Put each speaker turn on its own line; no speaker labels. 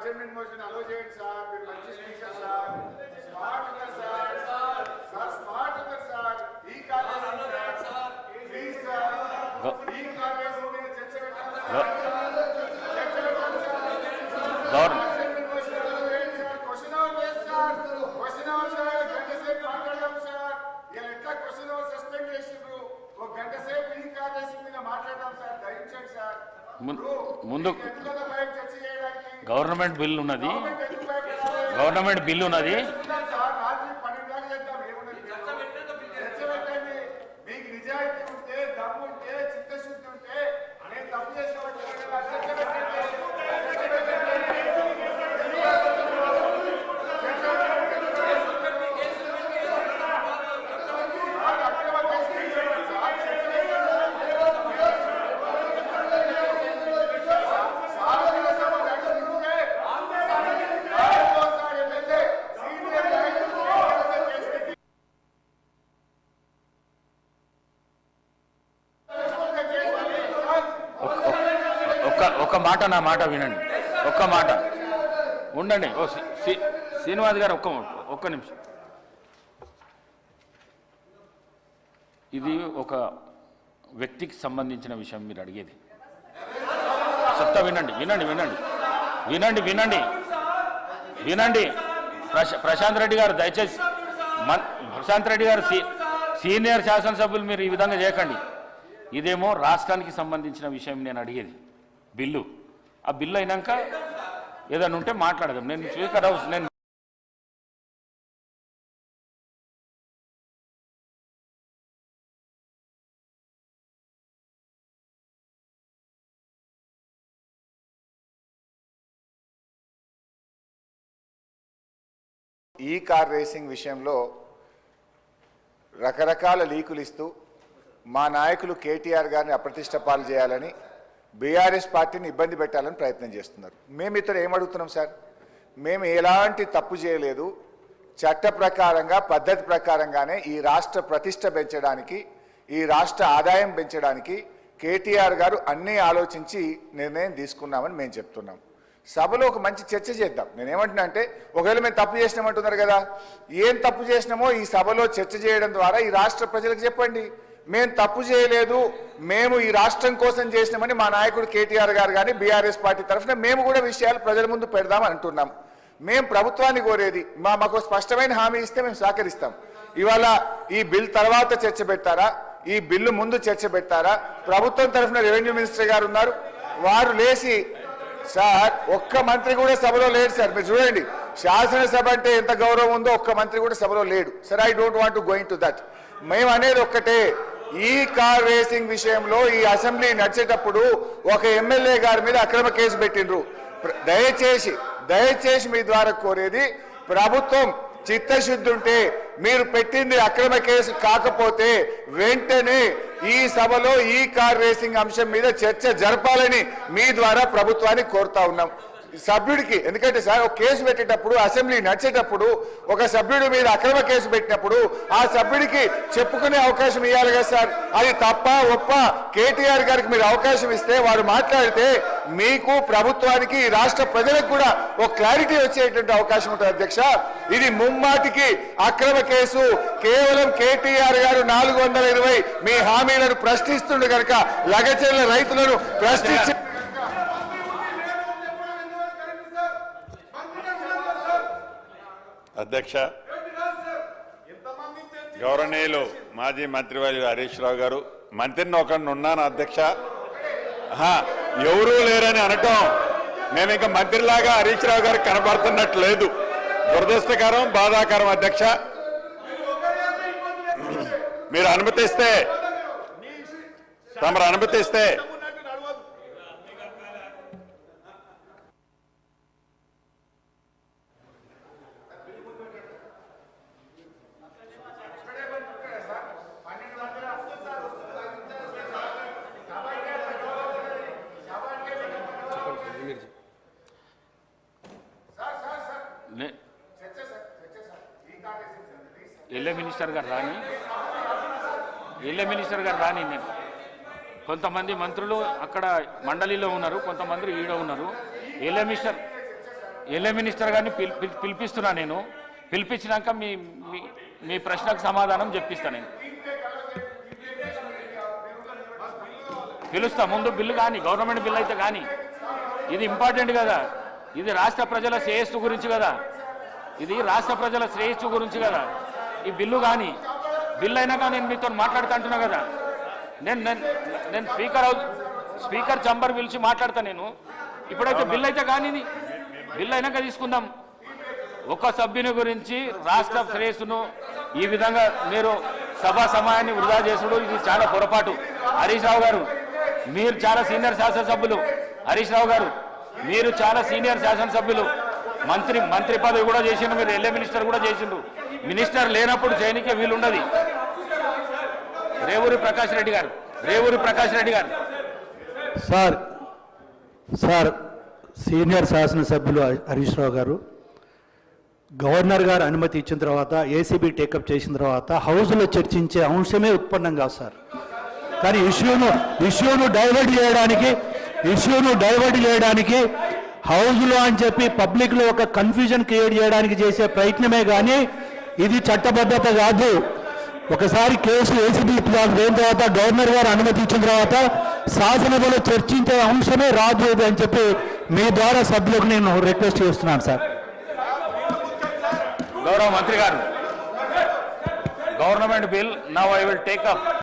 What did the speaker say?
Adjournment motion అలో చేయండి sir. మీరు మంచి స్పీకర్ సార్, స్మార్ట్ ఉన్నారు సార్, సార్ స్మార్ట్ ఉన్నారు సార్. ఈ కాలేజ్ సార్ ప్లీజ్ సార్, ఈ కాలేజ్ మీద చర్చ పెట్టండి సార్, చర్చ పెట్టండి సార్. అడ్జర్న్మెంట్ మోషన్ అలో చేయండి సార్. క్వశ్చన్ అవర్ లేదు సార్, క్వశ్చన్ అవర్ సార్ గంట సేపు మాట్లాడదాం సార్. ఇలా ఎట్లా క్వశ్చన్ అవర్ సస్పెండ్ చేసిండ్రు, ఒక గంట సేపు ఈ కాలేజ్ మీద మాట్లాడదాం సార్. దయచేయండి సార్.
ముందు గవర్నమెంట్ బిల్ ఉన్నది, గవర్నమెంట్ బిల్ ఉన్నది.
మీకు నిజాయితీ ఉంటే, దమ్ము ఉంటే, చిత్తశుద్ధి ఉంటే నేను తప్పు చేసిన
ఒక్క మాట, నా మాట వినండి, ఒక్క మాట ఉండండి. ఓ శ్రీనివాస్ గారు ఒక్క నిమిషం. ఇది ఒక వ్యక్తికి సంబంధించిన విషయం మీరు అడిగేది. చెప్తా వినండి వినండి వినండి వినండి వినండి వినండి. ప్రశాంత్ రెడ్డి గారు దయచేసి, ప్రశాంత్ రెడ్డి గారు సీనియర్ శాసనసభ్యులు, మీరు ఈ విధంగా చేయకండి. ఇదేమో రాష్ట్రానికి సంబంధించిన విషయం నేను అడిగేది బిల్లు. ఆ బిల్లు అయినాక ఏదైనా ఉంటే మాట్లాడదాం. నేను స్పీకర్ హౌస్ నేను
ఈ కార్ రేసింగ్ విషయంలో రకరకాల లీకులు ఇస్తూ మా నాయకులు కేటీఆర్ గారిని అప్రతిష్ట పాలు చేయాలని, బీఆర్ఎస్ పార్టీని ఇబ్బంది పెట్టాలని ప్రయత్నం చేస్తున్నారు. మేము ఇతర ఏమడుగుతున్నాం సార్, మేము ఎలాంటి తప్పు చేయలేదు. చట్ట ప్రకారంగా, పద్ధతి ప్రకారంగానే ఈ రాష్ట్ర ప్రతిష్ట పెంచడానికి, ఈ రాష్ట్ర ఆదాయం పెంచడానికి కేటీఆర్ గారు అన్నీ ఆలోచించి నిర్ణయం తీసుకున్నామని మేము చెప్తున్నాం. సభలో ఒక మంచి చర్చ చేద్దాం. నేనేమంటున్నా అంటే, ఒకవేళ మేము తప్పు చేసినామంటున్నారు కదా, ఏం తప్పు చేసినామో ఈ సభలో చర్చ చేయడం ద్వారా ఈ రాష్ట్ర ప్రజలకు చెప్పండి. మేము తప్పు చేయలేదు, మేము ఈ రాష్ట్రం కోసం చేసినామని మా నాయకుడు కేటీఆర్ గారు కానీ బీఆర్ఎస్ పార్టీ తరఫున మేము కూడా విషయాలు ప్రజల ముందు పెడదామని అంటున్నాం. మేము ప్రభుత్వాన్ని కోరేది, మాకు స్పష్టమైన హామీ ఇస్తే మేము సహకరిస్తాం. ఇవాళ ఈ బిల్ తర్వాత చర్చ పెడతారా, ఈ బిల్లు ముందు చర్చ పెడతారా? ప్రభుత్వం తరఫున రెవెన్యూ మినిస్టర్ గారు ఉన్నారు, వారు లేచి సార్ ఒక్క మంత్రి కూడా సభలో లేడు సార్. మీరు చూడండి, శాసనసభ అంటే ఎంత గౌరవం ఉందో ఒక్క మంత్రి కూడా సభలో లేడు sir. I don't want to going to that. మేము అనేది ఒక్కటే, ఈ కార్ రేసింగ్ విషయంలో ఈ అసెంబ్లీ నడిచేటప్పుడు ఒక ఎమ్మెల్యే గారి మీద అక్రమ కేసు పెట్టిండ్రు. దయచేసి మీ ద్వారా కోరేది, ప్రభుత్వం చిత్తశుద్ధి ఉంటే, మీరు పెట్టింది అక్రమ కేసు కాకపోతే వెంటనే ఈ సభలో ఈ కార్ రేసింగ్ అంశం మీద చర్చ జరపాలని మీ ద్వారా ప్రభుత్వాన్ని కోరుతా ఉన్నాం. సభ్యుడికి, ఎందుకంటే సార్ ఒక కేసు పెట్టేటప్పుడు, అసెంబ్లీ నడిచేటప్పుడు ఒక సభ్యుడి మీద అక్రమ కేసు పెట్టినప్పుడు ఆ సభ్యుడికి చెప్పుకునే అవకాశం ఇవ్వాలి కదా సార్. అది తప్ప ఒప్ప కేటీఆర్ గారికి మీరు అవకాశం ఇస్తే, వారు మాట్లాడితే మీకు, ప్రభుత్వానికి, రాష్ట్ర ప్రజలకు కూడా ఒక క్లారిటీ వచ్చేటువంటి అవకాశం ఉంటుంది అధ్యక్ష. ఇది ముమ్మాటికి అక్రమ కేసు. కేవలం కేటీఆర్ గారు 420 మీ హామీలను ప్రశ్నిస్తుండే కనుక, లగచెర్ల రైతులను ప్రశ్నించి
అధ్యక్ష, గౌరవనీయులు మాజీ మంత్రివర్యులు హరీష్ రావు గారు, మంత్రిని ఒకరిని ఉన్నాను అధ్యక్ష. ఎవరూ లేరని అనటం, నేను ఇంకా మంత్రిలాగా హరీష్ రావు గారికి కనబడుతున్నట్టు లేదు. దురదృష్టకరం, బాధాకరం అధ్యక్ష. మీరు అనుమతిస్తే, తమరు అనుమతిస్తే
ఎల్ఏ మినిస్టర్ గారు రాని నేను కొంతమంది మంత్రులు అక్కడ మండలిలో ఉన్నారు, కొంతమంది ఈడ ఉన్నారు. ఎల్ఏ మినిస్టర్ ఎల్ఏ మినిస్టర్ గారిని పిలిపిస్తున్నా నేను. పిలిపించినాక మీ మీ ప్రశ్నకు సమాధానం చెప్పిస్తాను నేను. పిలుస్తా ముందు బిల్లు కానీ, గవర్నమెంట్ బిల్లు అయితే కానీ. ఇది ఇంపార్టెంట్ కదా, ఇది రాష్ట్ర ప్రజల శ్రేయస్సు గురించి కదా, ఇది రాష్ట్ర ప్రజల శ్రేయస్సు గురించి కదా ఈ బిల్లు. కానీ బిల్లు అయినాక నేను మీతో మాట్లాడుతూ అంటున్నా కదా. నేను స్పీకర్ చంబర్ పిలిచి మాట్లాడతా నేను. ఇప్పుడైతే బిల్లు అయితే కానీ బిల్లు అయినాక తీసుకుందాం. ఒక సభ్యుని గురించి రాష్ట్ర శ్రేయస్సును ఈ విధంగా మీరు సభా సమయాన్ని వృధా చేసుడు ఇది చాలా పొరపాటు. హరీష్ రావు గారు మీరు చాలా సీనియర్ శాసనసభ్యులు. హరీష్ రావు గారు మీరు చాలా సీనియర్ శాసనసభ్యులు. మంత్రి పదవి కూడా చేసిండ్రు, మీరు ఎల్ఏ మినిస్టర్ కూడా చేసిండ్రు. మినిస్టర్ లేనప్పుడు చేయనికే వీలుండదు. రేవూరి ప్రకాష్ రెడ్డి గారు
సార్ సీనియర్ శాసనసభ్యులు హరీష్ రావు గారు గవర్నర్ గారు అనుమతి ఇచ్చిన తర్వాత ఏసీబీ టేకప్ చేసిన తర్వాత హౌస్లో చర్చించే అంశమే ఉత్పన్నం కాదు సార్. కానీ ఇష్యూను డైవర్ట్ చేయడానికి హౌస్లో అని చెప్పి పబ్లిక్లో ఒక కన్ఫ్యూజన్ క్రియేట్ చేయడానికి చేసే ప్రయత్నమే కానీ ఇది చట్టబద్ధత కాదు. ఒకసారి కేసు ఏసీబీ పోయిన తర్వాత గవర్నర్ గారు అనుమతి ఇచ్చిన తర్వాత శాసనసభలో చర్చించే అంశమే రాదు అని చెప్పి మీ ద్వారా సభ్యులకు నేను రిక్వెస్ట్ చేస్తున్నాను సార్.
గౌరవ మంత్రి గారు, government bill now I will take up